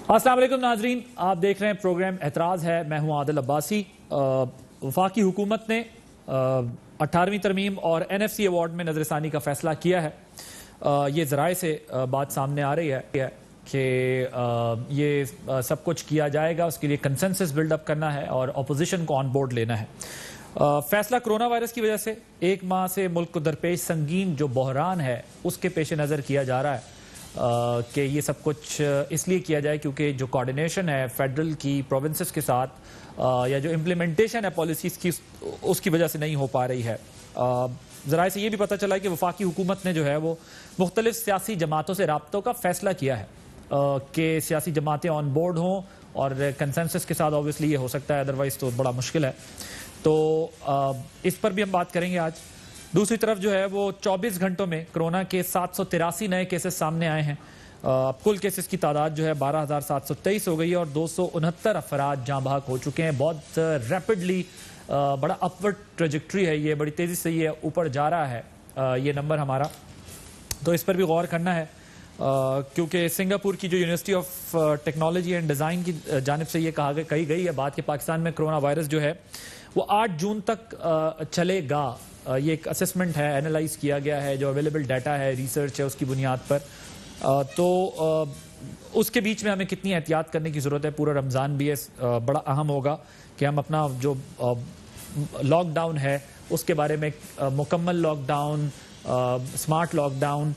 السلام علیکم ناظرین، آپ دیکھ رہے ہیں پروگرام اعتراض ہے۔ میں ہوں عادل عباسی۔ وفاقی حکومت نے 18ویں ترمیم اور NFC ایوارڈ میں نظر ثانی کا فیصلہ کیا ہے۔ یہ ذرائع سے بات سامنے آ رہی ہے کہ یہ سب کچھ کیا جائے گا، اس کے لیے کنسنسس بلڈ اپ کرنا ہے اور اپوزیشن کو آن بورڈ لینا ہے۔ فیصلہ کرونا وائرس کی وجہ سے ایک ماہ سے ملک کو درپیش سنگین جو بحران ہے اس کے پیش نظر کیا جا رہا ہے کہ یہ سب کچھ اس لیے کیا جائے کیونکہ جو کوارڈینیشن ہے فیڈرل کی پروونسز کے ساتھ یا جو امپلیمنٹیشن ہے پالیسیز کی اس کی وجہ سے نہیں ہو پا رہی ہے۔ ذرائع سے یہ بھی پتہ چلا ہے کہ وفاقی حکومت نے جو ہے وہ مختلف سیاسی جماعتوں سے رابطوں کا فیصلہ کیا ہے کہ سیاسی جماعتیں آن بورڈ ہوں اور کنسنسس کے ساتھ آبویسلی یہ ہو سکتا ہے، ادروائز تو بڑا مشکل ہے۔ تو اس پر بھی ہم بات کریں گے آج۔ دوسری طرف جو ہے وہ 24 گھنٹوں میں کرونا کے 783 نئے کیسز سامنے آئے ہیں۔ کل کیسز کی تعداد جو ہے 12,723 ہو گئی ہے اور 269 افراد جاں بحق ہو چکے ہیں۔ بہت ریپڈلی بڑا اپورڈ ٹریجیکٹری ہے، یہ بڑی تیزی سے یہ اوپر جا رہا ہے یہ نمبر ہمارا، تو اس پر بھی غور کرنا ہے کیونکہ سنگاپور کی جو university of technology and design کی جانب سے یہ کہی گئی ہے بات کہ پاکستان میں کرونا وائرس جو ہے وہ 8 جون تک چلے گا۔ یہ ایک اسسمنٹ ہے، اینالائز کیا گیا ہے، جو اویلیبل ڈیٹا ہے، ریسرچ ہے، اس کی بنیاد پر۔ تو اس کے بیچ میں ہمیں کتنی احتیاط کرنے کی ضرورت ہے، پورا رمضان بھی ہے، بڑا اہم ہوگا کہ ہم اپنا جو لاک ڈاؤن ہے اس کے بارے میں مکمل lockdown, smart lockdown,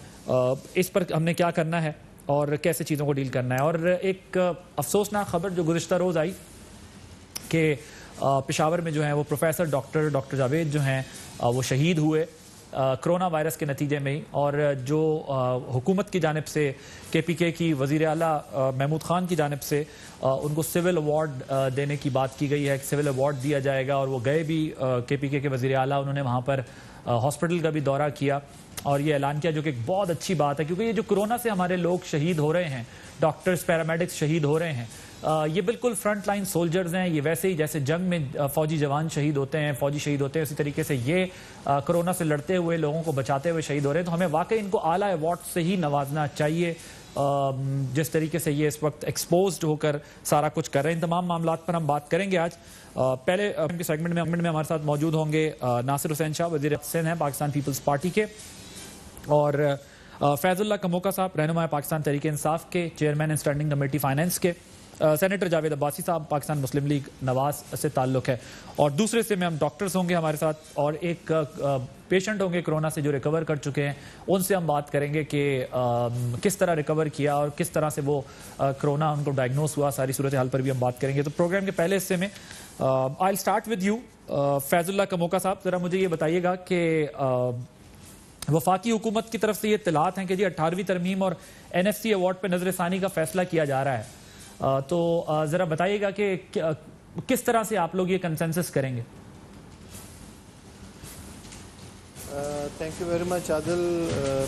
اس پر ہم نے کیا کرنا ہے اور کیسے چیزوں کو ڈیل کرنا ہے۔ اور ایک افسوسناک خبر جو گزشتہ روز آئی کہ پشاور میں جو ہیں وہ پروفیسر ڈاکٹر جاوید جو ہیں وہ شہید ہوئے کرونا وائرس کے نتیجے میں ہی، اور جو حکومت کی جانب سے KPK کی وزیر اعلیٰ محمود خان کی جانب سے ان کو سول ایوارڈ دینے کی بات کی گئی ہے، سول ایوارڈ دیا جائے گا، اور وہ گئے بھی KPK کے وزیر اعلیٰ، انہوں نے وہاں پر ہاسپٹل کا بھی دورہ کیا اور یہ اعلان کیا، جو کہ ایک بہت اچھی بات ہے کیونکہ یہ جو کرونا سے ہمارے لوگ شہید ہو رہے ہیں، ڈاکٹرز پیرامیڈکس شہید ہو رہے ہیں، یہ بالکل فرنٹ لائن سولجرز ہیں۔ یہ ویسے ہی جیسے جنگ میں فوجی جوان شہید ہوتے ہیں، فوجی شہید ہوتے ہیں، اسی طریقے سے یہ کرونا سے لڑتے ہوئے لوگوں کو بچاتے ہوئے شہید ہو رہے ہیں۔ تو ہمیں واقعی ان کو اعلیٰ ایوارڈ سے ہی نوازنا چاہیے جس طریقے سے یہ اس وقت ایکسپوزڈ ہو کر سارا کچھ کر رہے ہیں۔ ان تمام معاملات پر ہم بات کریں گے آج۔ پہلے سیگمنٹ میں ہمارے ساتھ موجود ہوں گے ناصر حسین شاہ، وزیر سندھ ہیں پاکستان پیپلز پارٹی کے، اور فیض اللہ کموکا صاحب، رہنما پاکستان تحریک انصاف کے، چیئرمین اسٹینڈنگ کمیٹی فائنانس کے، سینیٹر جاوید عباسی صاحب پاکستان مسلم لیگ نواز سے تعلق ہے، اور دوسرے سے میں ہم ڈاکٹرز ہوں گے ہمارے ساتھ، اور ایک پیشنٹ ہوں گے کرونا سے جو ریکور کر چکے ہیں، ان سے ہم بات کریں گے کہ کس طرح ریکور کیا اور کس طرح سے وہ کرونا ان کو ڈائگنوز ہوا، ساری صورتحال پر بھی ہم بات کریں گے۔ تو پروگرام کے پہلے حصے میں آئی اسٹارٹ ود یو فیض اللہ کموکا صاحب، ذرا مجھے یہ بتائیے گا کہ وفاقی حکومت کی طرف سے یہ اطلاعات ہیں کہ جی 18ویں ترمیم اور NFC ایوارڈ پہ نظر ثانی کا فیصلہ کیا جا رہا ہے، تو ذرا بتائیے گا کہ کس طرح سے آپ لوگ یہ کنسنسس کریں گے؟ تھینک یو ویری مچ عادل،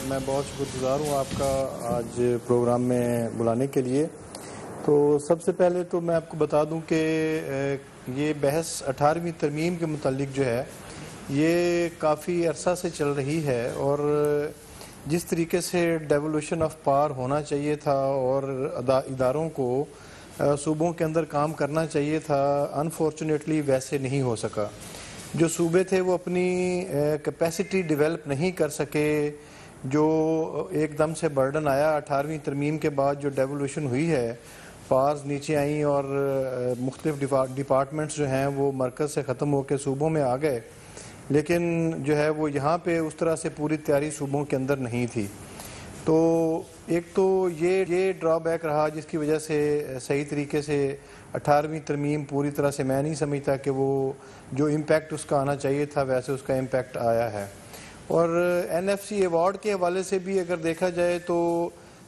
میں بہت شکر گزار ہوں آپ کا آج پروگرام میں بلانے کے لیے۔ تو سب سے پہلے تو میں آپ کو بتا دوں کہ یہ بحث 18ویں ترمیم کے متعلق جو ہے یہ کافی عرصہ سے چل رہی ہے، اور جس طریقے سے ڈیولوشن آف پاور ہونا چاہیے تھا اور اداروں کو صوبوں کے اندر کام کرنا چاہیے تھا، انفارچونیٹلی ویسے نہیں ہو سکا۔ جو صوبے تھے وہ اپنی کیپیسٹی ڈیولپ نہیں کر سکے، جو ایک دم سے برڈن آیا 18ویں ترمیم کے بعد، جو ڈیولوشن ہوئی ہے، پاورز نیچے آئیں اور مختلف ڈپارٹمنٹس جو ہیں وہ مرکز سے ختم ہو کے صوبوں میں آ گئے، لیکن جو ہے وہ یہاں پہ اس طرح سے پوری تیاری صوبوں کے اندر نہیں تھی۔ تو ایک تو یہ ڈرا بیک رہا جس کی وجہ سے صحیح طریقے سے 18ویں ترمیم پوری طرح سے میں نہیں سمجھتا کہ وہ جو امپیکٹ اس کا آنا چاہیے تھا ویسے اس کا امپیکٹ آیا ہے۔ اور NFC ایوارڈ کے حوالے سے بھی اگر دیکھا جائے تو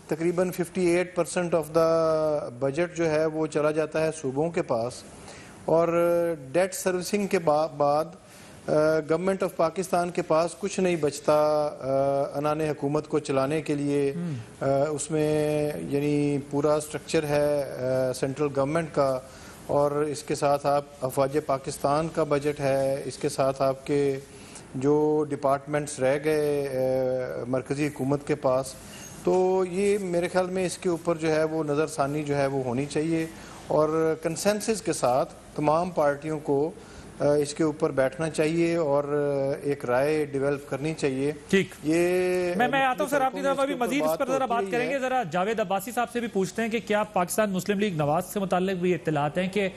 تقریباً 58% آف دا بجٹ جو ہے وہ چلا جاتا ہے صوبوں کے پاس، اور ڈیٹ سروسنگ کے بعد گورنمنٹ آف پاکستان کے پاس کچھ نہیں بچتا عنان حکومت کو چلانے کے لیے۔ اس میں یعنی پورا سٹرکچر ہے سینٹرل گورنمنٹ کا، اور اس کے ساتھ آپ افواج پاکستان کا بجٹ ہے، اس کے ساتھ آپ کے جو ڈپارٹمنٹس رہ گئے مرکزی حکومت کے پاس، تو یہ میرے خیال میں اس کے اوپر جو ہے وہ نظر ثانی جو ہے وہ ہونی چاہیے، اور کنسنسس کے ساتھ تمام پارٹیوں کو اس کے اوپر بیٹھنا چاہیے اور ایک رائے ڈیولپ کرنی چاہیے۔ ٹھیک، یہ میں آتا ہوں سر آپ کی طرف، ابھی مزید اس پر ذرا بات کریں گے۔ ذرا جاوید عباسی صاحب سے بھی پوچھتے ہیں کہ کیا پاکستان مسلم لیگ نواز سے متعلق بھی اطلاعات ہیں کہ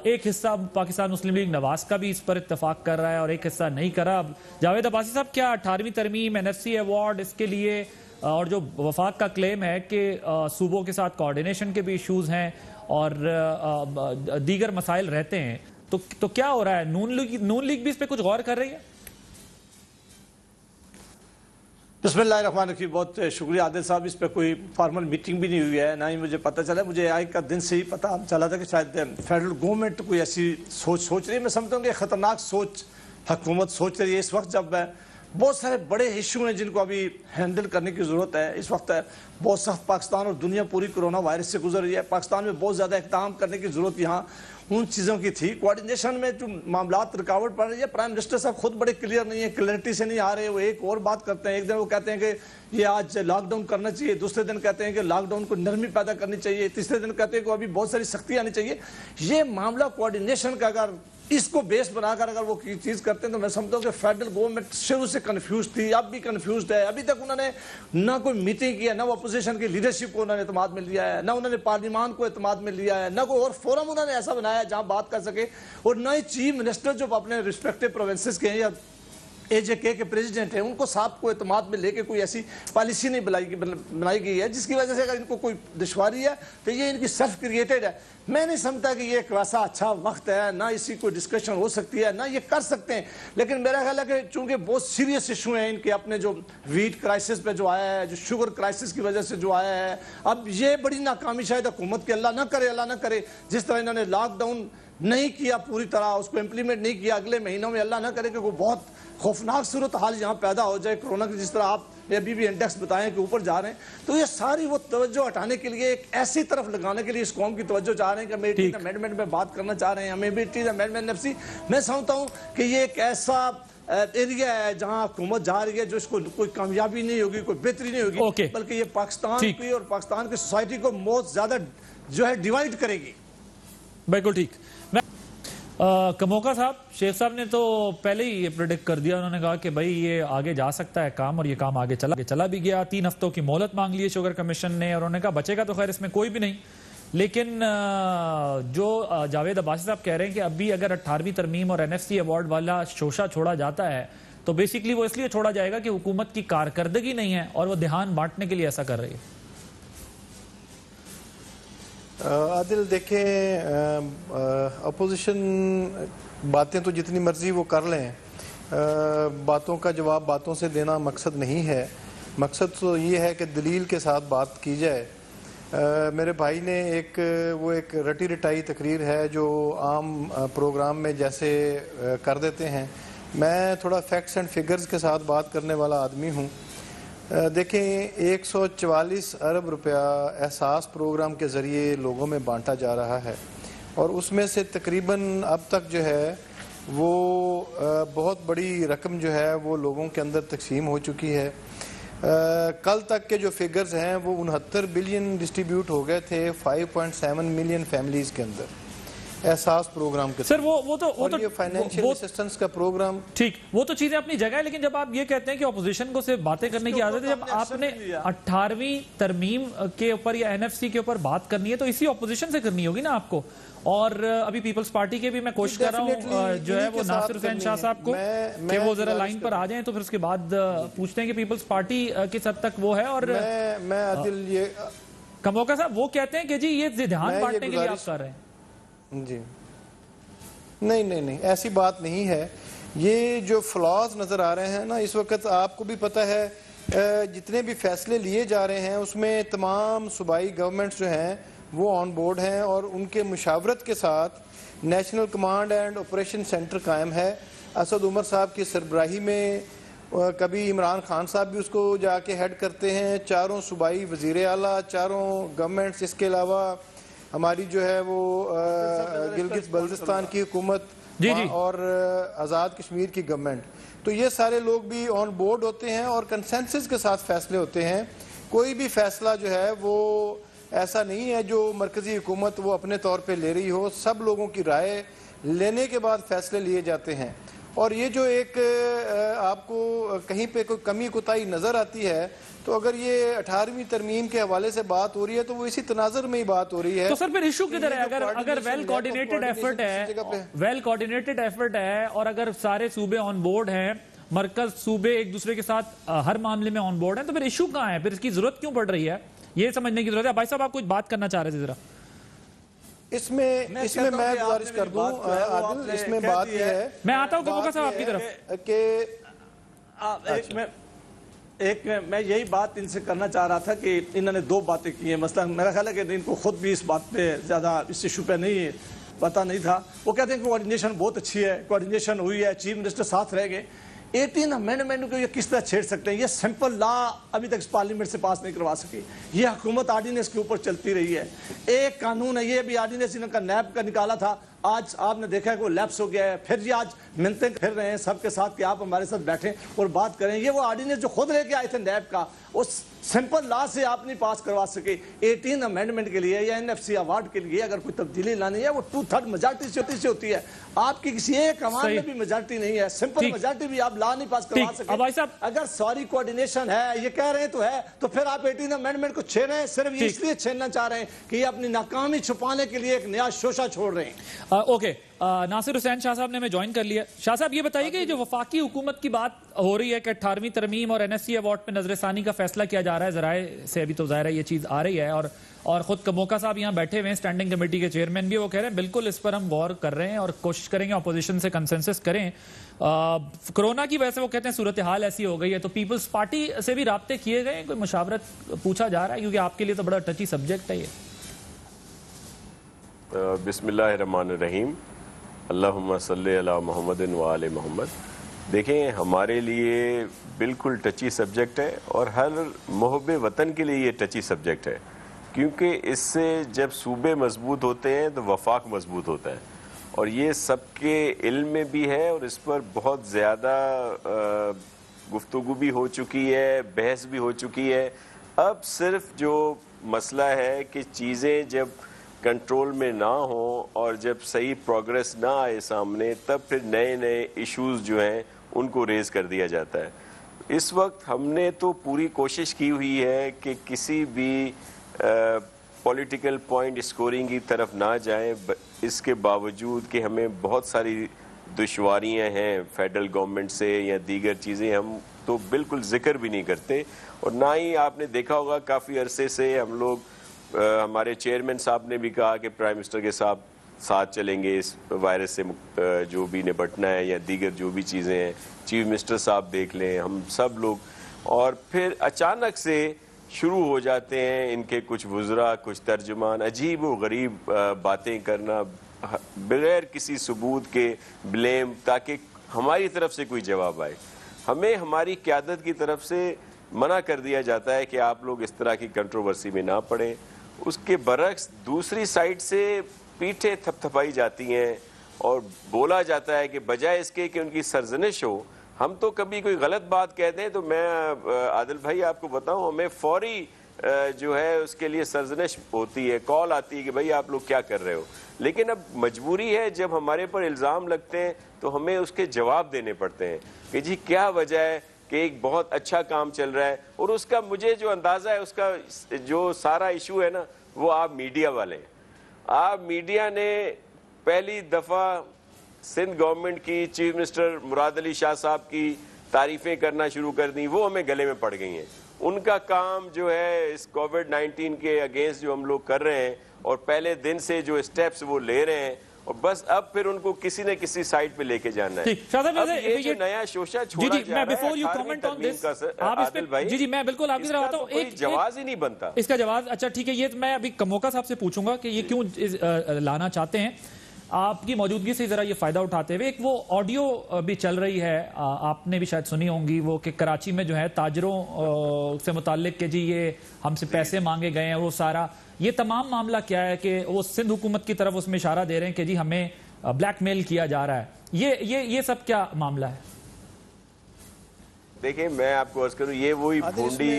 ایک حصہ پاکستان مسلم لیگ نواز کا بھی اس پر اتفاق کر رہا ہے اور ایک حصہ نہیں کر رہا۔ جاوید عباسی صاحب، کیا 18ویں ترمیم NFC ایوارڈ اس کے لیے، اور جو وفاق کا کلیم ہے کہ صوبوں کے ساتھ کوارڈینیشن کے بھی ایشوز ہیں اور دیگر مسائل رہتے ہیں، تو کیا ہو رہا ہے؟ نون لیگ بھی اس پہ کچھ غور کر رہی ہے؟ بسم اللہ الرحمن الرحیم۔ بہت شکریہ عادل صاحب، اس پہ کوئی فارمل میٹنگ بھی نہیں ہوئی ہے، نہ ہی مجھے پتہ چلا۔ مجھے آج کا دن سے ہی پتہ چلا تھا کہ شاید فیڈرل گورنمنٹ کوئی ایسی سوچ رہی ہے۔ میں سمجھتا ہوں کہ خطرناک سوچ حکومت سوچ رہی ہے اس وقت، جب بہت سارے بڑے ایشو ہیں جن کو ابھی ہینڈل کرنے کی ضرورت ہے۔ اس وقت بہت سخت پاکستان اور دنیا پوری کرونا وائرس سے گزر رہی ہے۔ پاکستان میں بہت زیادہ اقدام کرنے کی ضرورت یہاں ان چیزوں کی تھی۔ کوارڈینیشن میں جو معاملات رکاوٹ پڑ رہی ہے، پرائم منسٹر صاحب خود بڑے کلیئر نہیں ہیں، کلیئرٹی سے نہیں آ رہے۔ وہ ایک اور بات کرتے ہیں، ایک دن وہ کہتے ہیں کہ یہ آج لاک ڈاؤن کرنا چاہیے، دوسرے دن کہتے ہیں کہ لاک ڈاؤن کو نرمی پیدا کرنی چاہیے، تیسرے دن کہتے ہیں کہ ابھی بہت ساری سختی آنی چاہیے۔ یہ معاملہ کوارڈینیشن کا اگر اس کو بیس بنا کر اگر وہ چیز کرتے ہیں تو میں سمجھتا ہوں کہ فیڈرل گورنمنٹ شروع سے کنفیوز تھی، اب بھی کنفیوزڈ ہے۔ ابھی تک انہوں نے نہ کوئی میٹنگ کی ہے، نہ وہ اپوزیشن کی لیڈرشپ کو انہوں نے اعتماد میں لیا ہے، نہ انہوں نے پارلیمان کو اعتماد میں لیا ہے، نہ کوئی اور فورم انہوں نے ایسا بنایا ہے جہاں بات کر سکے، اور نہ ہی چیف منسٹر جو اپنے رسپیکٹو پروونسز کے ہیں یا AJK کے پریزیڈنٹ ہیں ان کو صاحب کو اعتماد میں لے کے کوئی ایسی پالیسی نہیں بنائی گئی ہے جس کی وجہ سے اگر ان کو کوئی دشواری ہے تو یہ ان کی سیلف کریٹڈ ہے۔ میں نہیں سمجھتا کہ یہ ایک ویسا اچھا وقت ہے، نہ اسی کوئی ڈسکشن ہو سکتی ہے، نہ یہ کر سکتے ہیں۔ لیکن میرا خیال ہے کہ چونکہ بہت سیریس ایشو ہیں ان کے، اپنے جو ویٹ کرائسس پہ جو آیا ہے، جو شوگر کرائسس کی وجہ سے جو آیا ہے، اب یہ بڑی ناکامی شاید حکومت کی، اللہ نہ کرے جس طرح انہوں نے لاک ڈاؤن نہیں کیا پوری طرح، اس کو امپلیمنٹ نہیں کیا، اگلے مہینوں میں اللہ نہ کرے کہ کوئی بہت خوفناک صورتحال یہاں پیدا ہو جائے کورونا کی، جس طرح آپ نے ابھی بھی انڈیکس بتائیں کہ اوپر جا رہے ہیں۔ تو یہ ساری وہ توجہ ہٹانے کے لیے، ایک ایسی طرف لگانے کے لیے اس قوم کی توجہ چاہ رہے ہیں کہ امیٹیز امینڈمنٹ میں بات کرنا چاہ رہے ہیں، امیٹیز امینڈمنٹ NFC۔ میں سمجھتا ہوں کہ یہ ایک ایسا ایریا ہے جہاں حکومت جا رہی ہے جو اس کو کوئی کامیابی نہیں ہوگی، کوئی بہتری نہیں ہوگی، بلکہ یہ پاکستان کی اور پاکستان کی سوسائٹی کو بہت زیادہ جو ہے ڈیوائیڈ کرے گی۔ بالکل ٹھیک۔ کموکا صاحب، شیخ صاحب نے تو پہلے ہی یہ پریڈکٹ کر دیا، انہوں نے کہا کہ بھائی یہ آگے جا سکتا ہے کام، اور یہ کام آگے چلا بھی گیا۔ 3 ہفتوں کی مہلت مانگ لی ہے شوگر کمیشن نے، اور انہوں نے کہا بچے گا تو خیر اس میں کوئی بھی نہیں۔ لیکن جو جاوید عباسی صاحب کہہ رہے ہیں کہ ابھی اگر 18ویں ترمیم اور NFC ایوارڈ والا شوشہ چھوڑا جاتا ہے تو بیسیکلی وہ اس لیے چھوڑا جائے گا کہ حکومت کی کارکردگی نہیں ہے اور وہ دھیان بانٹنے کے لیے ایسا کر رہی ہے۔ عادل دیکھیں، اپوزیشن باتیں تو جتنی مرضی وہ کر لیں، باتوں کا جواب باتوں سے دینا مقصد نہیں ہے۔ مقصد تو یہ ہے کہ دلیل کے ساتھ بات کی جائے۔ میرے بھائی نے ایک رٹی رٹائی تقریر ہے جو عام پروگرام میں جیسے کر دیتے ہیں۔ میں تھوڑا فیکٹس اینڈ فگرز کے ساتھ بات کرنے والا آدمی ہوں۔ دیکھیں، 144 ارب روپیہ احساس پروگرام کے ذریعے لوگوں میں بانٹا جا رہا ہے، اور اس میں سے تقریباً اب تک جو ہے وہ بہت بڑی رقم جو ہے وہ لوگوں کے اندر تقسیم ہو چکی ہے۔ کل تک کے جو فگرز ہیں وہ 69 بلین ڈسٹریبیوٹ ہو گئے تھے 5.7 ملین فیملیز کے اندر احساس پروگرام کے سر وہ تو یہ فائنینشیل اسسٹنس کا پروگرام، ٹھیک، وہ تو چیزیں اپنی جگہ ہے، لیکن جب آپ یہ کہتے ہیں کہ اپوزیشن کو صرف باتیں کرنے کی عادت ہے، جب آپ نے 18ویں ترمیم کے اوپر یا NFC کے اوپر بات کرنی ہے تو اسی اپوزیشن سے کرنی ہوگی نا آپ کو۔ اور ابھی پیپلز پارٹی کے بھی میں کوشش کر رہا ہوں جو ہے وہ ناصر حسین شاہ صاحب کو کہ وہ ذرا لائن پر آ جائیں، تو پھر اس کے بعد پوچھتے ہیں کہ پیپلز پارٹی کس حد تک وہ ہے۔ اور میں عادل یہ کموکا صاحب وہ کہتے ہیں کہ جی یہ دھیان بانٹنے کے لیے آپ کر رہے ہیں۔ جی نہیں، ایسی بات نہیں ہے۔ یہ جو فلاز نظر آ رہے ہیں نا اس وقت، آپ کو بھی پتہ ہے جتنے بھی فیصلے لیے جا رہے ہیں اس میں تمام صوبائی گورنمنٹس جو ہیں وہ آن بورڈ ہیں، اور ان کے مشاورت کے ساتھ national command and operation centre قائم ہے۔ اسد عمر صاحب کی سربراہی میں کبھی عمران خان صاحب بھی اس کو جا کے ہیڈ کرتے ہیں، 4 صوبائی وزیر اعلیٰ، 4 گورنمنٹس، اس کے علاوہ ہماری جو ہے وہ گلگت بلتستان کی حکومت اور آزاد کشمیر کی گورنمنٹ، تو یہ سارے لوگ بھی آن بورڈ ہوتے ہیں اور کنسنسس کے ساتھ فیصلے ہوتے ہیں۔ کوئی بھی فیصلہ جو ہے وہ ایسا نہیں ہے جو مرکزی حکومت وہ اپنے طور پہ لے رہی ہو. سب لوگوں کی رائے لینے کے بعد فیصلے لیے جاتے ہیں. اور یہ جو ایک آپ کو کہیں پہ کوئی کمی کوتاہی نظر آتی ہے تو اگر یہ 18ویں ترمیم کے حوالے سے بات ہو رہی ہے تو وہ اسی تناظر میں ہی بات ہو رہی ہے. تو سر پھر ایشو کدھر ہے؟ اگر ویل کوارڈینیٹڈ ایفرٹ ہے اور اگر سارے صوبے آن بورڈ ہیں, مرکز صوبے ایک دوسرے کے ساتھ ہر معاملے میں آن بورڈ ہیں, تو پھر ایشو کہاں ہے؟ پھر اس کی ضرورت کیوں پڑ رہی ہے؟ یہ سمجھنے کی ضرورت ہے. بھائی صاحب آپ کچھ بات کرنا چاہ رہے تھے ذرا. اس میں میں گزارش کر دوں عادل, اس میں بات یہ ہے, میں آتا ہوں کموکا صاحب آپ کی طرف کہ میں یہی بات ان سے کرنا چاہ رہا تھا کہ انہوں نے دو باتیں کی ہیں. مثلا میرا خیال ہے کہ ان کو خود بھی اس بات پہ زیادہ اس ایشو پہ نہیں پتہ نہیں تھا. وہ کہتے ہیں کہ کوارڈینیشن بہت اچھی ہے, کوارڈینیشن ہوئی ہے, چیف منسٹر ساتھ رہ گئے. 18 امینڈمنٹ کو یہ کس طرح چھیڑ سکتے ہیں؟ یہ سمپل لا ابھی تک پارلیمنٹ سے پاس نہیں کروا سکی. یہ حکومت آرڈیننس کے اوپر چلتی رہی ہے. ایک قانون ہے, یہ بھی آرڈیننس ان کا نیب کا نکالا تھا, آج آپ نے دیکھا ہے کہ وہ لیپس ہو گیا ہے. پھر یہ آج منتیں پھر رہے ہیں سب کے ساتھ کہ آپ ہمارے ساتھ بیٹھیں اور بات کریں. یہ وہ آرڈیننس جو خود لے کے آئے تھے نیب کا, اس سمپل لا سے آپ نہیں پاس کروا سکے. 18 امینڈمنٹ کے لیے یا NFC ایوارڈ کے لیے اگر کوئی تبدیلی لانی ہے وہ 2/3 میجارٹی سے ہوتی ہے. آپ کی کسی ایک عوام میں بھی میجارٹی نہیں ہے, سمپل میجارٹی بھی آپ لا نہیں پاس کروا سکے. اگر سوری کوارڈینیشن ہے, یہ کہہ رہے ہیں تو ہے, تو پھر آپ 18 امینڈمنٹ کو چھیڑ رہے ہیں صرف اس لیے چھیڑنا چاہ رہے ہیں کہ یہ اپنی ناکامی چھپانے کے لیے ایک نیا شوشہ چھوڑ رہے ہیں. اوکے, ناصر حسین شاہ صاحب نے ہمیں جوائن کر لیا. شاہ صاحب یہ بتائیے کہ جو وفاقی حکومت کی بات ہو رہی ہے کہ 18ویں ترمیم اور NSC ایوارڈ پہ نظر ثانی کا فیصلہ کیا جا رہا ہے, ذرائع سے ابھی تو ظاہر ہے یہ چیز آ رہی ہے, اور خود کموکا صاحب یہاں بیٹھے ہوئے ہیں, اسٹینڈنگ کمیٹی کے چیئرمین بھی, وہ کہہ رہے ہیں بالکل اس پر ہم غور کر رہے ہیں اور کوشش کریں گے اپوزیشن سے کنسنسس کریں. کرونا کی وجہ سے وہ کہتے ہیں صورتحال ایسی ہو گئی ہے, تو پیپلز پارٹی سے بھی رابطے کیے گئے, کوئی مشاورت پوچھا جا رہا ہے, کیونکہ آپ کے لیے تو بڑا ٹچی سبجیکٹ ہے یہ. بسم اللہ الرحمن الرحیم, اللہم صلی علی محمد و آل محمد. دیکھیں, ہمارے لیے بالکل ٹچی سبجیکٹ ہے اور ہر محب وطن کے لیے یہ ٹچی سبجیکٹ ہے, کیونکہ اس سے جب صوبے مضبوط ہوتے ہیں تو وفاق مضبوط ہوتا ہے, اور یہ سب کے علم میں بھی ہے, اور اس پر بہت زیادہ گفتگو بھی ہو چکی ہے, بحث بھی ہو چکی ہے. اب صرف جو مسئلہ ہے کہ چیزیں جب کنٹرول میں نہ ہوں اور جب صحیح پروگریس نہ آئے سامنے, تب پھر نئے نئے ایشوز جو ہیں ان کو ریز کر دیا جاتا ہے. اس وقت ہم نے تو پوری کوشش کی ہوئی ہے کہ کسی بھی پولیٹیکل پوائنٹ اسکورنگ کی طرف نہ جائیں, اس کے باوجود کہ ہمیں بہت ساری دشواریاں ہیں فیڈرل گورنمنٹ سے یا دیگر چیزیں, ہم تو بالکل ذکر بھی نہیں کرتے. اور نہ ہی آپ نے دیکھا ہوگا کافی عرصے سے ہم لوگ, ہمارے چیئرمین صاحب نے بھی کہا کہ پرائم منسٹر کے ساتھ چلیں گے اس وائرس سے جو بھی نپٹنا ہے یا دیگر جو بھی چیزیں ہیں. چیف منسٹر صاحب دیکھ لیں, ہم سب لوگ, اور پھر اچانک سے شروع ہو جاتے ہیں ان کے کچھ وزراء, کچھ ترجمان عجیب و غریب باتیں کرنا بغیر کسی ثبوت کے, بلیم, تاکہ ہماری طرف سے کوئی جواب آئے. ہمیں ہماری قیادت کی طرف سے منع کر دیا جاتا ہے کہ آپ لوگ اس طرح کی کنٹروورسی میں نہ پڑیں. اس کے برعکس دوسری سائڈ سے پیٹھیں تھپ تھپائی جاتی ہیں اور بولا جاتا ہے کہ بجائے اس کے کہ ان کی سرزنش ہو, ہم تو کبھی کوئی غلط بات کہتے ہیں تو میں عادل بھائی آپ کو بتاؤں, ہمیں فوری جو ہے اس کے لیے سرزنش ہوتی ہے, کال آتی ہے کہ بھائی آپ لوگ کیا کر رہے ہو. لیکن اب مجبوری ہے, جب ہمارے پر الزام لگتے ہیں تو ہمیں اس کے جواب دینے پڑتے ہیں کہ جی کیا وجہ ہے کہ ایک بہت اچھا کام چل رہا ہے. اور اس کا مجھے جو اندازہ ہے, اس کا جو سارا ایشو ہے نا, وہ آپ میڈیا والے ہیں. آپ میڈیا نے پہلی دفعہ سندھ گورنمنٹ کی, چیف منسٹر مراد علی شاہ صاحب کی تعریفیں کرنا شروع کر دیں, وہ ہمیں گلے میں پڑ گئی ہیں. ان کا کام جو ہے اس کووڈ-19 کے اگینسٹ جو ہم لوگ کر رہے ہیں, اور پہلے دن سے جو اسٹیپس وہ لے رہے ہیں, اور بس اب پھر ان کو کسی نہ کسی سائٹ پہ لے کے جانا ہے. اب یہ جو نیا شوشہ چھوڑا جا رہا ہے 18ویں ترمیم کا, عادل بھائی, جی میں بالکل آپ کی طرح ہوتا ہوں, ایک جواز ہی نہیں بنتا اس کا جواز. اچھا ٹھیک ہے, یہ میں ابھی کموکا صاحب سے پوچھوں گا کہ یہ کیوں لانا چاہتے ہیں. آپ کی موجودگی سے ذرا یہ فائدہ اٹھاتے ہوئے, ایک وہ آڈیو بھی چل رہی ہے, آپ نے بھی شاید سنی ہوں گی, وہ کہ کراچی میں جو ہے تاجروں سے متعلق کہ جی یہ ہم سے پیسے مانگے گئے ہیں, وہ سارا یہ تمام معاملہ کیا ہے کہ وہ سندھ حکومت کی طرف اس میں اشارہ دے رہے ہیں کہ جی ہمیں بلیک میل کیا جا رہا ہے. یہ سب کیا معاملہ ہے؟ دیکھیں میں آپ کو عرض کروں یہ وہی بھونڈی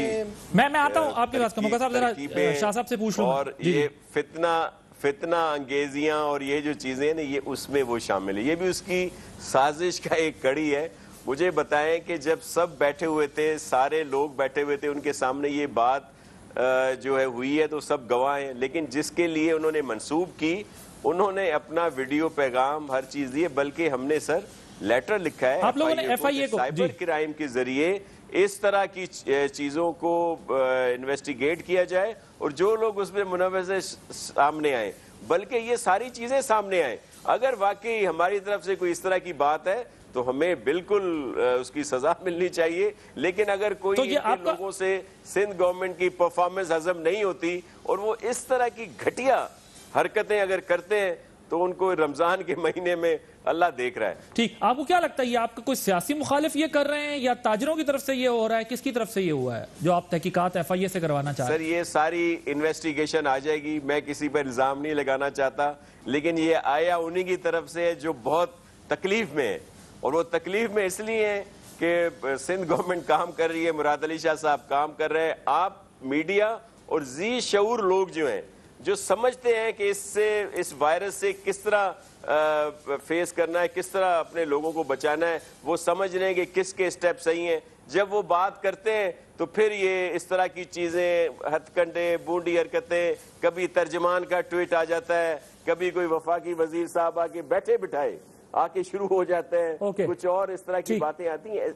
میں آتا ہوں آپ کے پاس کموکا صاحب ذرا شاہ صاحب سے پوچھ لوں اور یہ فتنہ انگیزیاں اور یہ جو چیزیں ہیں یہ اس میں وہ شامل ہے, یہ بھی اس کی سازش کا ایک کڑی ہے. مجھے بتائیں کہ جب سب بیٹھے ہوئے تھے, سارے لوگ بیٹھے ہوئے تھے, ان کے سامنے یہ بات جو ہے ہوئی ہے تو سب گواہ ہیں, لیکن جس کے لیے انہوں نے منسوب کی انہوں نے اپنا ویڈیو پیغام ہر چیز دی, بلکہ ہم نے سر لیٹر لکھا ہے آپ لوگوں نے ایف آئی اے کو سائبر کرائم کے ذریعے اس طرح کی چیزوں کو انویسٹیگیٹ کیا جائے اور جو لوگ اس میں ملوث ہیں سامنے آئیں, بلکہ یہ ساری چیزیں سامنے آئیں. اگر واقعی ہماری طرف سے کوئی اس طرح کی بات ہے تو ہمیں بالکل اس کی سزا ملنی چاہیے, لیکن اگر کوئی لوگوں سے سندھ گورنمنٹ کی پرفارمنس ہضم نہیں ہوتی اور وہ اس طرح کی گھٹیا حرکتیں اگر کرتے ہیں تو ان کو رمضان کے مہینے میں اللہ دیکھ رہا ہے. ٹھیک, آپ کو کیا لگتا ہے یہ آپ کا کوئی سیاسی مخالف یہ کر رہے ہیں یا تاجروں کی طرف سے یہ ہو رہا ہے, کس کی طرف سے یہ ہوا ہے جو آپ تحقیقات ایف آئی اے سے کروانا چاہ رہے ہیں؟ سر یہ ساری انویسٹیگیشن آ جائے گی, میں کسی پر الزام نہیں لگانا چاہتا, لیکن یہ آیا انہی کی طرف سے ہے جو بہت تکلیف میں ہے, اور وہ تکلیف میں اس لیے ہے کہ سندھ گورنمنٹ کام کر رہی ہے, مراد علی شاہ صاحب کام کر رہے ہیں. آپ میڈیا اور ذی شعور لوگ جو ہیں جو سمجھتے ہیں کہ اس وائرس سے کس طرح فیس کرنا ہے, کس طرح اپنے لوگوں کو بچانا ہے, وہ سمجھ رہے ہیں کہ کس کے سٹیپ صحیح ہیں. جب وہ بات کرتے ہیں تو پھر یہ اس طرح کی چیزیں, ہتھ کنڈے, بونڈی حرکتیں, کبھی ترجمان کا ٹویٹ آ جاتا ہے, کبھی کوئی وفاقی وزیر صاحب آ کے بیٹھے بٹھائے آ کے شروع ہو جاتے ہیں, کچھ اور اس طرح کی باتیں آتی ہیں.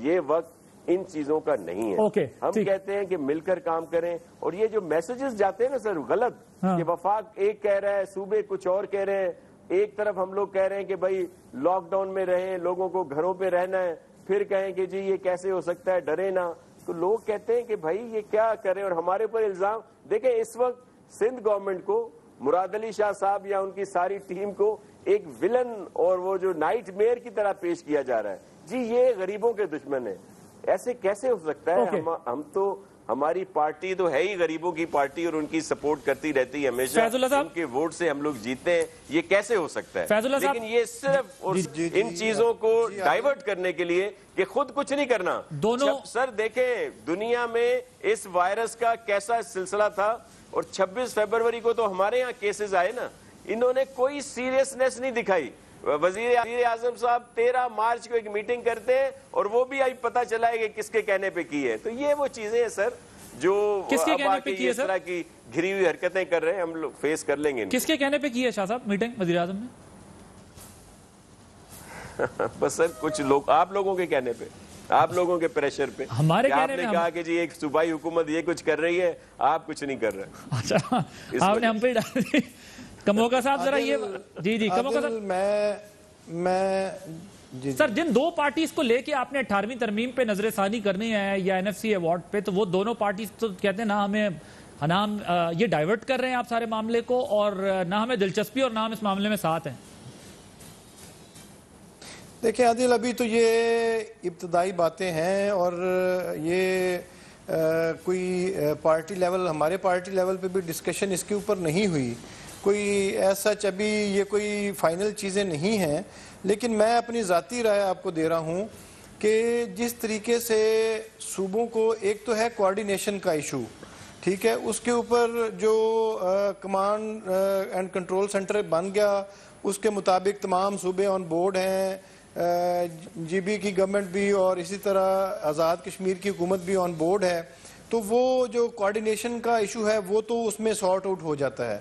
یہ وقت ان چیزوں کا نہیں ہے. ہم کہتے ہیں کہ مل کر کام کریں, اور یہ جو میسیجز جاتے ہیں نا سر غلط, کہ وفاق ایک کہہ رہا ہے, صوبے کچھ اور کہہ رہے ہیں, ایک طرف ہم لوگ کہہ رہے ہیں کہ بھائی لاک ڈاؤن میں رہیں, لوگوں کو گھروں پہ رہنا ہے, پھر کہیں کہ جی یہ کیسے ہو سکتا ہے, ڈرے نہ. تو لوگ کہتے ہیں کہ بھائی یہ کیا کریں, اور ہمارے اوپر الزام. دیکھیں اس وقت سندھ گورنمنٹ کو, مراد علی شاہ صاحب یا ان کی ساری ٹیم کو ایک ولن اور وہ جو نائٹ میئر کی طرح پیش کیا جا رہا ہے. جی یہ غریبوں کے دشمن ہیں, ایسے کیسے ہو سکتا ہے؟ ہم تو, ہماری پارٹی تو ہے ہی غریبوں کی پارٹی اور ان کی سپورٹ کرتی رہتی ہے ہمیشہ, ان کے ووٹ سے ہم لوگ جیتے ہیں. یہ کیسے ہو سکتا ہے؟ لیکن یہ صرف ان چیزوں کو ڈائیورٹ کرنے کے لیے کہ خود کچھ نہیں کرنا. سر دیکھیں دنیا میں اس وائرس کا کیسا سلسلہ تھا, اور 26 فروری کو تو ہمارے ہاں کیسز آئے نا, انہوں نے کوئی سیریسنس نہیں دکھائی. وزیر اعظم صاحب 13 مارچ کو ایک میٹنگ کرتے ہیں اور وہ بھی آج پتہ چلا ہے کہ کس کے کہنے پہ کی ہے. تو یہ وہ چیزیں ہیں سر جو اب آ کے اس طرح کی گھری ہوئی حرکتیں کر رہے ہیں, ہم لوگ فیس کر لیں گے. کس کے کہنے پہ کی ہے شاہ صاحب میٹنگ وزیر اعظم نے؟ بس سر کچھ لوگ, آپ لوگوں کے کہنے پہ, آپ لوگوں کے پریشر پہ. ہمارے آپ نے کہا کہ جی ایک صوبائی حکومت یہ کچھ کر رہی ہے, آپ کچھ نہیں کر رہے. اچھا آپ نے ہم پہ ڈال دی. کموکا صاحب ذرا یہ جی کموکا صاحب, میں سر جن دو پارٹیز کو لے کے آپ نے 18ویں ترمیم پہ نظر ثانی کرنی ہے یا NFC ایوارڈ پہ, تو وہ دونوں پارٹیز تو کہتے ہیں نہ ہم یہ ڈائیورٹ کر رہے ہیں آپ سارے معاملے کو, اور نہ ہمیں دلچسپی اور نہ ہم اس معاملے میں ساتھ ہیں. دیکھیں عادل, ابھی تو یہ ابتدائی باتیں ہیں, اور یہ کوئی پارٹی لیول, ہمارے پارٹی لیول پہ بھی ڈسکشن اس کے اوپر نہیں ہوئی کوئی ایسا. ابھی یہ کوئی فائنل چیزیں نہیں ہیں, لیکن میں اپنی ذاتی رائے آپ کو دے رہا ہوں کہ جس طریقے سے صوبوں کو, ایک تو ہے کوارڈینیشن کا ایشو, ٹھیک ہے, اس کے اوپر جو کمانڈ اینڈ کنٹرول سینٹر بن گیا اس کے مطابق تمام صوبے آن بورڈ ہیں, جی بی کی گورنمنٹ بھی اور اسی طرح آزاد کشمیر کی حکومت بھی آن بورڈ ہے. تو وہ جو کوارڈینیشن کا ایشو ہے وہ تو اس میں سارٹ آؤٹ ہو جاتا ہے.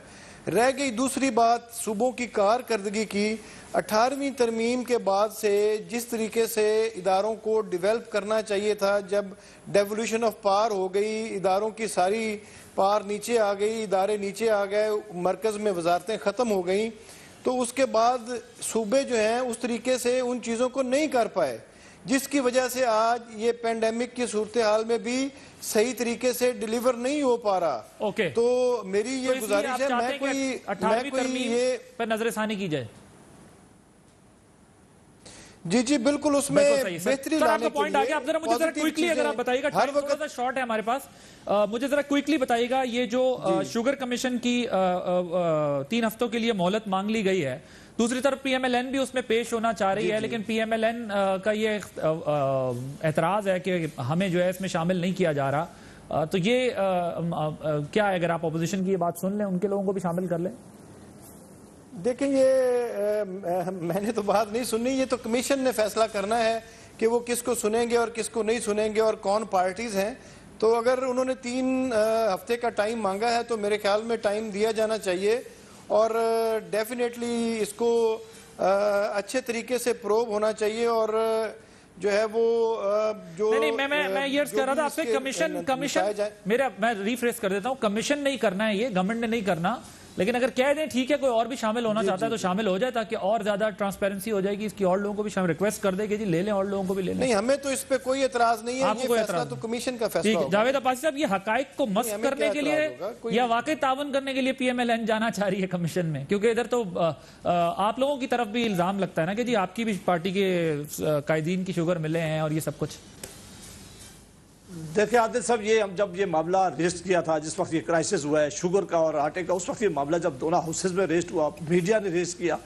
رہ گئی دوسری بات صوبوں کی کارکردگی کی. 18ویں ترمیم کے بعد سے جس طریقے سے اداروں کو ڈیولپ کرنا چاہیے تھا, جب ڈیولوشن آف پاور ہو گئی, اداروں کی ساری پاور نیچے آ گئی, ادارے نیچے آ گئے, مرکز میں وزارتیں ختم ہو گئیں, تو اس کے بعد صوبے جو ہیں اس طریقے سے ان چیزوں کو نہیں کر پائے, جس کی وجہ سے آج یہ پینڈیمک کی صورتحال میں بھی صحیح طریقے سے ڈیلیور نہیں ہو پا رہا. تو میری یہ گزارش ہے, میں کوئی یہ پر نظر ثانی کی جائے. جی جی بالکل اس میں بہتری لانے کے پوائنٹ آگے آپ ذرا مجھے ذرا کوئکلی اگر آپ بتائیے گا، تھوڑا سا شارٹ ہے ہمارے پاس، مجھے ذرا کوئکلی بتائیے گا یہ جو شوگر کمیشن کی 3 ہفتوں کے لیے مہلت مانگ لی گئی ہے، دوسری طرف پی ایم ایل این بھی اس میں پیش ہونا چاہ رہی ہے، لیکن پی ایم ایل این کا یہ اعتراض ہے کہ ہمیں جو ہے اس میں شامل نہیں کیا جا رہا، تو یہ کیا ہے؟ اگر آپ اپوزیشن کی یہ بات سن لیں، ان کے لوگوں کو بھی شامل کر لیں۔ دیکھیں یہ میں نے تو بات نہیں سننی، یہ تو کمیشن نے فیصلہ کرنا ہے کہ وہ کس کو سنیں گے اور کس کو نہیں سنیں گے اور کون پارٹیز ہیں، تو اگر انہوں نے 3 ہفتے کا ٹائم مانگا ہے تو میرے خیال میں ٹائم دیا جانا چاہیے، اور ڈیفینیٹلی اس کو اچھے طریقے سے پروب ہونا چاہیے، اور جو ہے وہ جو نہیں میں یہ کہہ رہا تھا آپ سے، کمیشن میں ریفریز کر دیتا ہوں، کمیشن نہیں کرنا ہے، یہ گورنمنٹ نے نہیں کرنا، لیکن اگر کہہ دیں ٹھیک ہے کوئی اور بھی شامل ہونا چاہتا ہے تو شامل ہو جائے، تاکہ اور زیادہ ٹرانسپیرنسی ہو جائے گی، اس کی اور لوگوں کو بھی شامل ریکویسٹ کر دے کہ جی لے لیں، اور لوگوں کو بھی لے لیں۔ نہیں ہمیں تو اس پہ کوئی اعتراض نہیں ہے، یہ فیصلہ تو کمیشن کا فیصلہ ہوگا۔ جاوید عباسی صاحب، یہ حقائق کو مسخ کرنے کے لیے یا واقعی تعاون کرنے کے لیے پی ایم ایل این جانا چاہ رہی ہے کمیشن میں؟ کیونکہ ادھر تو آپ لوگوں کی طرف بھی الزام لگتا ہے نا کہ جی آپ کی بھی پارٹی کے قائدین کی شوگر ملے ہیں اور یہ سب کچھ۔ دیکھیں عادل صاحب، یہ ہم جب یہ معاملہ ریسٹ کیا تھا، جس وقت یہ کرائسس ہوا ہے شوگر کا اور آٹے کا، اس وقت یہ معاملہ جب دونوں ہاؤسز میں ریسٹ ہوا، میڈیا نے ریسٹ کیا،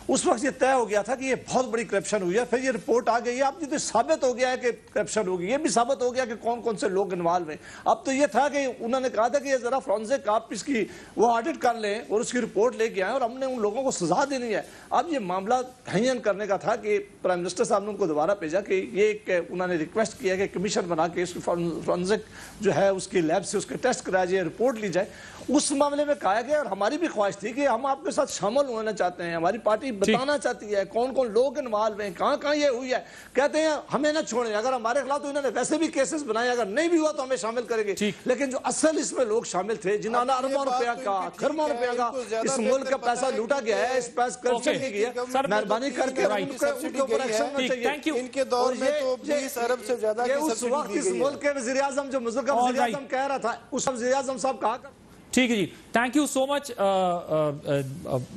اس وقت یہ طے ہو گیا تھا کہ یہ بہت بڑی کرپشن ہوئی ہے۔ پھر یہ رپورٹ آ گئی ہے، اب یہ تو ثابت ہو گیا ہے کہ کرپشن ہوگی، یہ بھی ثابت ہو گیا کہ کون کون سے لوگ انوالو ہیں۔ اب تو یہ تھا کہ انہوں نے کہا تھا کہ یہ ذرا فرانزک آپ اس کی وہ آڈٹ کر لیں اور اس کی رپورٹ لے کے آئیں، اور ہم نے ان لوگوں کو سزا دینی ہے۔ اب یہ معاملہ ہین کرنے کا تھا کہ پرائم منسٹر صاحب نے ان کو دوبارہ بھیجا کہ یہ ایک انہوں نے ریکویسٹ کیا کہ کمیشن بنا کے اس کی فرانزک جو ہے اس کی لیب سے اس کے ٹیسٹ کرایا جائے، رپورٹ لی جائے۔ اس معاملے میں کہا گیا، اور ہماری بھی خواہش تھی کہ ہم آپ کے ساتھ شامل ہونا چاہتے ہیں، ہماری پارٹی بتانا چاہتی ہے کون کون لوگ انوالو ہیں، کہاں کہاں یہ ہوئی ہے۔ کہتے ہیں ہمیں نہ چھوڑیں، اگر ہمارے خلاف تو انہوں نے ویسے بھی کیسز بنائے، اگر نہیں بھی ہوا تو ہمیں شامل کریں گے، لیکن جو اصل اس میں لوگ شامل تھے جنہوں نے اربوں روپیہ کا کھربوں روپیہ کا اس ملک کا پیسہ لوٹا گیا ہے، اس پیسہ کرپشن کی گئی ہے، مہربانی کر کے ان کے اوپر ایکشن ہونا چاہیے۔ ان کے دور میں تو 20 ارب سے زیادہ کی اس وقت اس ملک کے وزیر اعظم جو ملک کا وزیر اعظم کہہ رہا تھا، اس وزیر اعظم صاحب کہا کر۔ ٹھیک ہے جی، تھینک یو سو مچ۔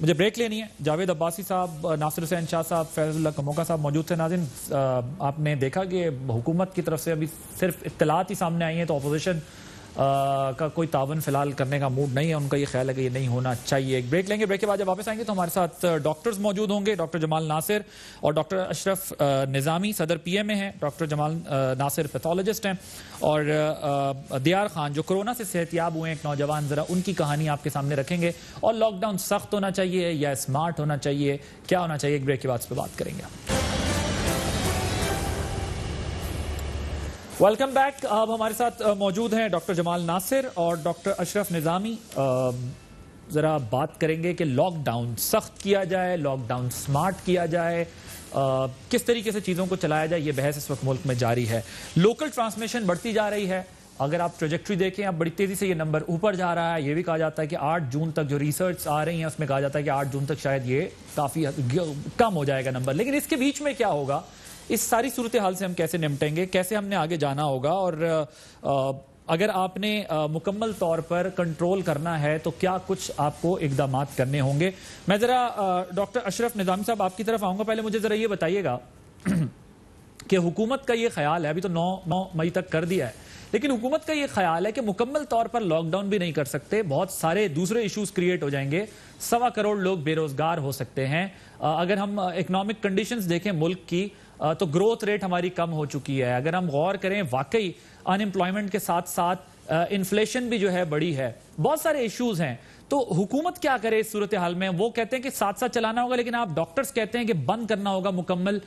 مجھے بریک لینی ہے۔ جاوید عباسی صاحب، ناصر حسین شاہ صاحب، فیض اللہ کموکا صاحب موجود تھے۔ ناظرین، آپ نے دیکھا کہ حکومت کی طرف سے ابھی صرف اطلاعات ہی سامنے آئی ہیں، تو اپوزیشن کا کوئی تعاون فی الحال کرنے کا موڈ نہیں ہے، ان کا یہ خیال ہے کہ یہ نہیں ہونا چاہیے۔ ایک بریک لیں گے، بریک کے بعد جب واپس آئیں گے تو ہمارے ساتھ ڈاکٹرز موجود ہوں گے، ڈاکٹر جمال ناصر اور ڈاکٹر اشرف نظامی، صدر پی ایم اے ہیں، ڈاکٹر جمال ناصر پیتھولوجسٹ ہیں، اور دیار خان جو کرونا سے صحت یاب ہوئے ہیں، ایک نوجوان، ذرا ان کی کہانی آپ کے سامنے رکھیں گے، اور لاک ڈاؤن سخت ہونا چاہیے یا اسمارٹ ہونا چاہیے، کیا ہونا چاہیے، ایک بریک کے بعد اس پہ بات کریں گے۔ Welcome back. اب ہمارے ساتھ موجود ہیں ڈاکٹر جمال ناصر اور ڈاکٹر اشرف نظامی۔ ذرا بات کریں گے کہ لاک ڈاؤن سخت کیا جائے، لاک ڈاؤن سمارٹ کیا جائے، کس طریقے سے چیزوں کو چلایا جائے، یہ بحث اس وقت ملک میں جاری ہے۔ لوکل ٹرانسمیشن بڑھتی جا رہی ہے، اگر آپ ٹریجیکٹری دیکھیں اب بڑی تیزی سے یہ نمبر اوپر جا رہا ہے۔ یہ بھی کہا جاتا ہے کہ 8 جون تک جو ریسرچ آ رہی ہیں اس میں کہا جاتا ہے کہ 8 جون تک شاید یہ کافی کم ہو جائے گا نمبر، لیکن اس کے بیچ میں کیا ہوگا، اس ساری صورتحال سے ہم کیسے نمٹیں گے، کیسے ہم نے آگے جانا ہوگا، اور اگر آپ نے مکمل طور پر کنٹرول کرنا ہے تو کیا کچھ آپ کو اقدامات کرنے ہوں گے۔ میں ذرا ڈاکٹر اشرف نظامی صاحب آپ کی طرف آؤں گا، پہلے مجھے ذرا یہ بتائیے گا کہ حکومت کا یہ خیال ہے، ابھی تو 9 مئی تک کر دیا ہے، لیکن حکومت کا یہ خیال ہے کہ مکمل طور پر لاک ڈاؤن بھی نہیں کر سکتے، بہت سارے دوسرے ایشوز کریٹ ہو جائیں گے، 1.25 کروڑ لوگ بے روزگار ہو سکتے ہیں۔ اگر ہم اکنامک کنڈیشنز دیکھیں ملک کی تو گروتھ ریٹ ہماری کم ہو چکی ہے، اگر ہم غور کریں واقعی ان امپلائمنٹ کے ساتھ ساتھ انفلیشن بھی جو ہے بڑی ہے، بہت سارے ایشوز ہیں، تو حکومت کیا کرے اس صورتحال میں؟ وہ کہتے ہیں کہ ساتھ ساتھ چلانا ہوگا، لیکن آپ ڈاکٹرز کہتے ہیں کہ بند کرنا ہوگا مکمل،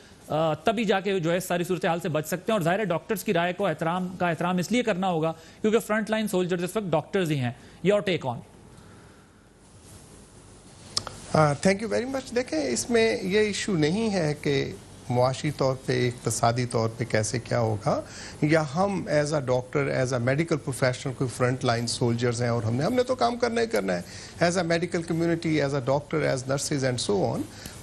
تبھی جا کے جو ہے ساری صورتحال سے بچ سکتے ہیں، اور ظاہر ہے ڈاکٹرز کی رائے کو احترام اس لیے کرنا ہوگا کیونکہ فرنٹ لائن سولجرز اس وقت ڈاکٹرز ہی ہیں۔ Your take on. Thank you very much. دیکھیں، اس میں یہ ایشو نہیں ہے کہ معاشی طور پہ، اقتصادی طور پہ کیسے کیا ہوگا، یا ہم as a doctor, as a medical professional کوئی فرنٹ لائن سولجرز ہیں اور ہم نے تو کام کرنا ہی کرنا ہے as a medical community, as a doctor, as nurses and so on.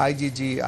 IgG,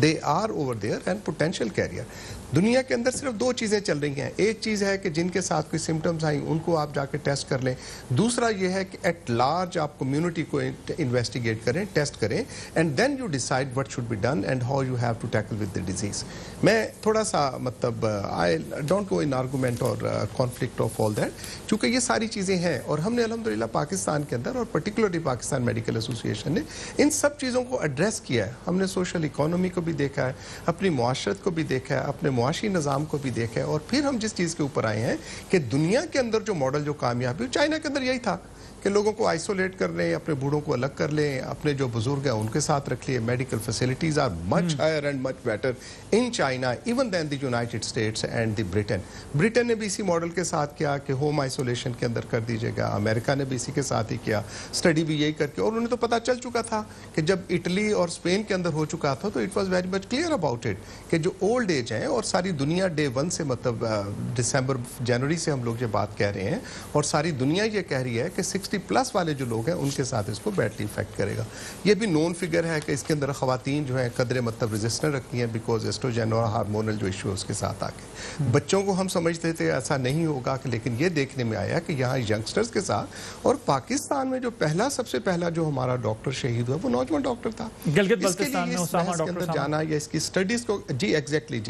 they are over there and potential carrier. دنیا کے اندر صرف 2 چیزیں چل رہی ہیں. ایک چیز ہے کہ جن کے ساتھ کوئی سمٹمز آئیں ان کو آپ جا کے ٹیسٹ کر لیں. دوسرا یہ ہے کہ ایٹ لارج آپ کمیونٹی کو انویسٹیگیٹ کریں, ٹیسٹ کریں, and then you decide what should be done and how you have to tackle with the disease. میں تھوڑا سا مطلب I don't go in argument اور کانفلکٹ آف آل دیٹ, چونکہ یہ ساری چیزیں ہیں اور ہم نے الحمدللہ پاکستان کے اندر اور پرٹیکولرلی پاکستان میڈیکل ایسوسیشن نے ان سب چیزوں کو ایڈریس کیا ہے. ہم نے سوشل اکانومی کو بھی دیکھا ہے, اپنی معاشرت کو بھی دیکھا ہے, اپنے معاشی نظام کو بھی دیکھا ہے, اور پھر ہم جس چیز کے اوپر آئے ہیں کہ دنیا کے اندر جو ماڈل جو کامیاب ہے, چائنا کے اندر یہی تھا کہ لوگوں کو آئسولیٹ کر لیں, اپنے بوڑھوں کو الگ کر لیں, اپنے جو بزرگ ہیں ان کے ساتھ رکھ لیے. Medical facilities are much higher and much better in China even than the United States and the Britain. Britain نے بھی اسی ماڈل کے ساتھ کیا کہ ہوم آئسولیشن کے اندر کر دیجیے گا. امریکہ نے بھی اسی کے ساتھ ہی کیا, اسٹڈی بھی یہی کر کے, اور انہیں تو پتہ چل چکا تھا کہ جب اٹلی اور اسپین کے اندر ہو چکا تھا تو it was very much clear about it کہ جو اولڈ ایج ہیں, اور ساری دنیا ڈے 1 سے مطلب دسمبر جنوری سے ہم لوگ یہ بات کہہ رہے ہیں, اور ساری دنیا یہ کہہ رہی ہے کہ 60+ والے جو لوگ ہیں ان کے ساتھ اس کو بیڈلی افیکٹ کرے گا. یہ بھی نون فگر ہے کہ اس کے اندر خواتین جو ہیں قدرے مطلب ریزسٹنٹ رکھتی ہیں بیکاز ایسٹروجن اور ہارمونل جو ایشو اس کے ساتھ آ کے. بچوں کو ہم سمجھتے تھے ایسا نہیں ہوگا, لیکن یہ دیکھنے میں آیا کہ یہاں ینگسٹرز کے ساتھ, اور پاکستان میں جو سب سے پہلا جو ہمارا ڈاکٹر شہید ہوا وہ نوجوان ڈاکٹر تھا. گلگت بلتستان میں اسامہ ڈاکٹر جانا یا اس کی اسٹڈیز کو جی ایگزیکٹلی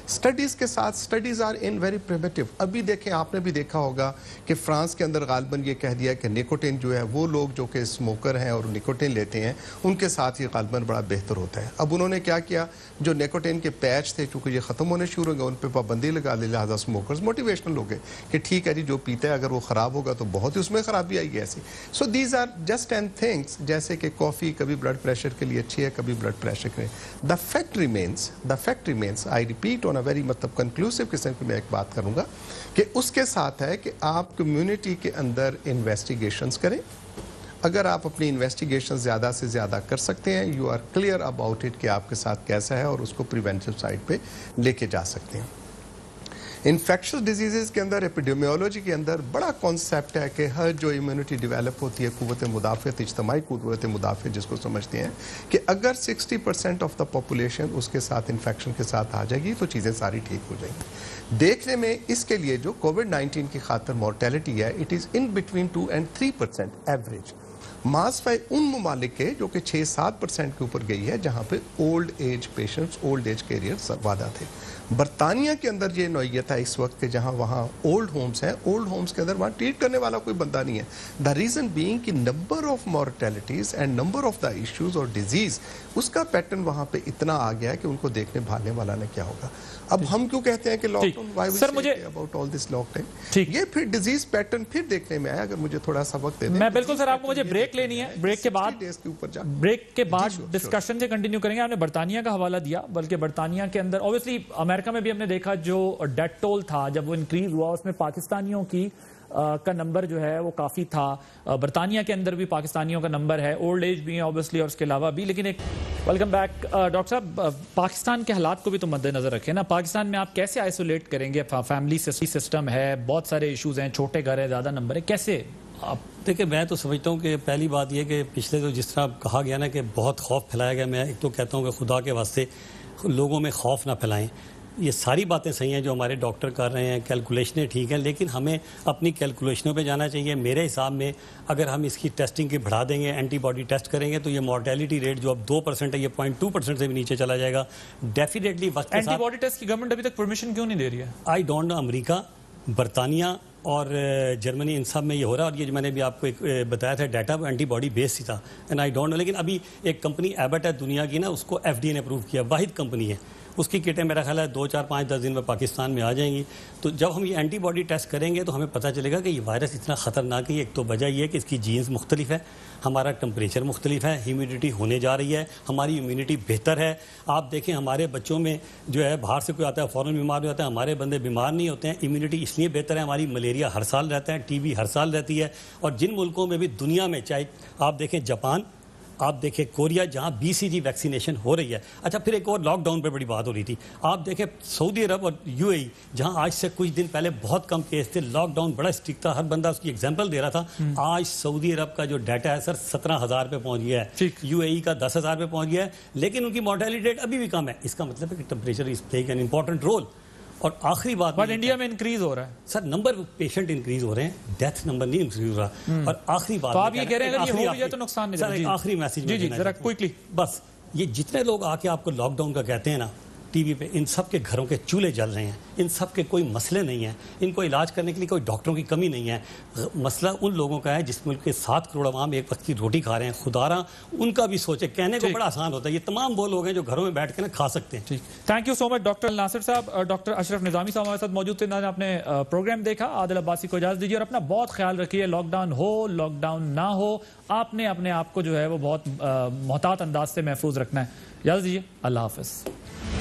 اسٹڈیز کے ساتھ, studies are in very primitive. ابھی دیکھیں, آپ نے بھی دیکھا ہوگا کہ فرانس کے اندر غالباً یہ کہہ دیا کہ نکوٹین جو ہے وہ لوگ جو کہ اسموکر ہیں اور نکوٹین لیتے ہیں ان کے ساتھ یہ غالباً بڑا بہتر ہوتا ہے. اب انہوں نے کیا کیا, جو نکوٹین کے پیچ تھے چونکہ یہ ختم ہونے شروع ہو گئے ان پہ پابندی لگا لی, لہٰذا اسموکرز موٹیویشنل ہو گئے کہ ٹھیک ہے جی جو پیتا ہے اگر وہ خراب ہوگا تو بہت ہی اس میں خرابی آئی گی ایسی. So these are just and things, جیسے کہ کافی کبھی بلڈ پریشر کے لیے اچھی ہے, کبھی بلڈ پریشر کے لیے. The fact remains I repeat on a very مطلب کنکلوسیو قسم کی میں ایک بات کروں گا کہ اس کے ساتھ ہے کہ آپ کمیونٹی کے اندر انویسٹیگیشنز کریں. اگر آپ اپنی انویسٹیگیشن زیادہ سے زیادہ کر سکتے ہیں, you are clear about it کہ آپ کے ساتھ کیسا ہے, اور اس کو پریونٹیو سائڈ پہ لے کے جا سکتے ہیں. انفیکشس ڈیزیزز کے اندر, ایپیڈیمیولوجی کے اندر بڑا کانسیپٹ ہے کہ ہر جو امیونٹی ڈیولپ ہوتی ہے, قوت مدافعت, اجتماعی قوت مدافعت جس کو سمجھتے ہیں, کہ اگر 60% آف دا پاپولیشن اس کے ساتھ انفیکشن کے ساتھ آ جائے گی تو چیزیں ساری ٹھیک ہو جائیں گی. دیکھنے میں اس کے لیے جو کووڈ-19 کی خاطر مورٹیلٹی ہے, it is in between 2 and 3% average. ماسفائی ان ممالک کے جو کہ 6-7% کے اوپر گئی ہے جہاں پہ old age patients, old age carrier زیادہ تھے. برطانیہ کے اندر یہ نوعیت ہے اس وقت کہ جہاں وہاں اولڈ ہومز ہیں, اولڈ ہومز کے اندر وہاں ٹریٹ کرنے والا کوئی بندہ نہیں ہے. دا ریزن بینگ کہ number of mortalities and number of the issues اور ڈیزیز, اس کا پیٹرن وہاں پہ اتنا آ گیا ہے کہ ان کو دیکھنے بھالنے والا نے کیا ہوگا. اب ہم کیوں کہتے ہیں کہ لاک ڈاؤن, سر مجھے about all this lockdown, یہ پھر ڈیزیز پیٹرن پھر دیکھنے میں آیا. اگر مجھے تھوڑا سا وقت دے دیں. میں بالکل سر, آپ کو مجھے بریک لینی ہے, بریک کے بعد ڈسکشن سے کنٹینیو کریں گے. آپ نے برطانیہ کا حوالہ دیا, بلکہ برطانیہ کے اندر اوبویسلی امریکہ میں بھی ہم نے دیکھا جو ڈیتھ ٹول تھا جب وہ انکریز ہوا, اس میں پاکستانیوں کی کا نمبر جو ہے وہ کافی تھا. برطانیہ کے اندر بھی پاکستانیوں کا نمبر ہے, اولڈ ایج بھی ہیں اوبویسلی اور اس کے علاوہ بھی. لیکن ایک ویلکم بیک ڈاکٹر صاحب, پاکستان کے حالات کو بھی تو مد نظر رکھیں نا. پاکستان میں آپ کیسے آئسولیٹ کریں گے؟ فیملی سسٹم ہے, بہت سارے ایشوز ہیں, چھوٹے گھر ہیں, زیادہ نمبر ہے, کیسے آپ دیکھیں؟ میں تو سمجھتا ہوں کہ پہلی بات یہ کہ پچھلے تو جس طرح کہا گیا نا کہ بہت خوف پھیلایا گیا, میں ایک تو کہتا ہوں کہ خدا کے واسطے لوگوں میں خوف نہ پھیلائیں. یہ ساری باتیں صحیح ہیں جو ہمارے ڈاکٹر کر رہے ہیں, کیلکولیشنیں ٹھیک ہیں, لیکن ہمیں اپنی کیلکولیشنوں پہ جانا چاہیے. میرے حساب میں اگر ہم اس کی ٹیسٹنگ کی بڑھا دیں گے, اینٹی باڈی ٹیسٹ کریں گے, تو یہ مورٹیلٹی ریٹ جو اب 2% ہے یہ 0.2% سے بھی نیچے چلا جائے گا ڈیفینیٹلی. اینٹی باڈی ٹیسٹ کی گورنمنٹ ابھی تک پرمیشن کیوں نہیں دے رہی ہے؟ I don't know. امریکہ, برطانیہ اور جرمنی, ان سب میں یہ ہو رہا ہے. اور یہ جو میں نے بھی آپ کو ایک بتایا تھا ڈیٹا, وہ اینٹی باڈی بیس ہی تھا. اینڈ آئی ڈونٹ نو, لیکن ابھی ایک کمپنی ایبٹ ہے دنیا کی نا, اس کو FDA نے اپروو کیا, واحد کمپنی ہے. اس کی کٹیں میرا خیال ہے 2, 4, 5, 10 دن میں پاکستان میں آ جائیں گی. تو جب ہم یہ اینٹی باڈی ٹیسٹ کریں گے تو ہمیں پتہ چلے گا کہ یہ وائرس اتنا خطرناک ہے. ایک تو وجہ یہ ہے کہ اس کی جینز مختلف ہے, ہمارا ٹمپریچر مختلف ہے, ہیومیڈیٹی ہونے جا رہی ہے, ہماری امیونٹی بہتر ہے. آپ دیکھیں ہمارے بچوں میں جو ہے باہر سے کوئی آتا ہے فوراً بیمار ہو جاتا ہے, ہمارے بندے بیمار نہیں ہوتے ہیں. امیونٹی اس لیے بہتر ہے, ہماری ملیریا ہر سال رہتا ہے, TB ہر سال رہتی ہے. اور جن ملکوں میں بھی دنیا میں, چاہے آپ دیکھیں جاپان, آپ دیکھیں کوریا جہاں BCG ویکسینیشن ہو رہی ہے. اچھا پھر ایک اور لاک ڈاؤن پہ بڑی بات ہو رہی تھی. آپ دیکھیں سعودی عرب اور UAE جہاں آج سے کچھ دن پہلے بہت کم کیس تھے, لاک ڈاؤن بڑا اسٹرکٹ تھا, ہر بندہ اس کی ایگزامپل دے رہا تھا. آج سعودی عرب کا جو ڈیٹا ہے سر 17,000 پہ پہنچ گیا ہے, UAE کا 10,000 پہ پہنچ گیا ہے, لیکن ان کی مورٹیلٹی ریٹ ابھی بھی کم ہے. اس کا مطلب ہے کہ temperature is playing an important role. اور آخری بات, بٹ انڈیا میں انکریز ہو رہا ہے سر, نمبر پیشنٹ انکریز ہو رہے ہیں, ڈیتھ نمبر نہیں انکریز ہو رہا. اور آخری بات, تو آپ یہ کہہ رہے ہیں اگر یہ ہو جائے تو نقصان نہیں. سر ایک آخری میسج جی ذرا کوئکلی, بس یہ جتنے لوگ آ کے آپ کو لاک ڈاؤن کا کہتے ہیں نا ٹی وی پہ, ان سب کے گھروں کے چولہے جل رہے ہیں, ان سب کے کوئی مسئلے نہیں ہیں, ان کو علاج کرنے کے لیے کوئی ڈاکٹروں کی کمی نہیں ہے. مسئلہ ان لوگوں کا ہے جس ملک کے 7 کروڑ عوام ایک وقت کی روٹی کھا رہے ہیں. خدارا ان کا بھی سوچے, کہنے کو بڑا آسان ہوتا ہے, یہ تمام وہ لوگ ہیں جو گھروں میں بیٹھ کے نا کھا سکتے ہیں. Thank you so much doctor Nasir صاحب. ڈاکٹر اشرف نظامی صاحب ہمارے ساتھ موجود تھے, انہوں نے اپنے پروگرام دیکھا. عادل عباسی کو اجازت دیجیے اور اپنا بہت خیال رکھیے. لاک ڈاؤن ہو لاک ڈاؤن نہ ہو, آپ نے اپنے آپ کو جو ہے وہ بہت محتاط انداز سے محفوظ رکھنا ہے. اجازت دیجیے, اللہ حافظ.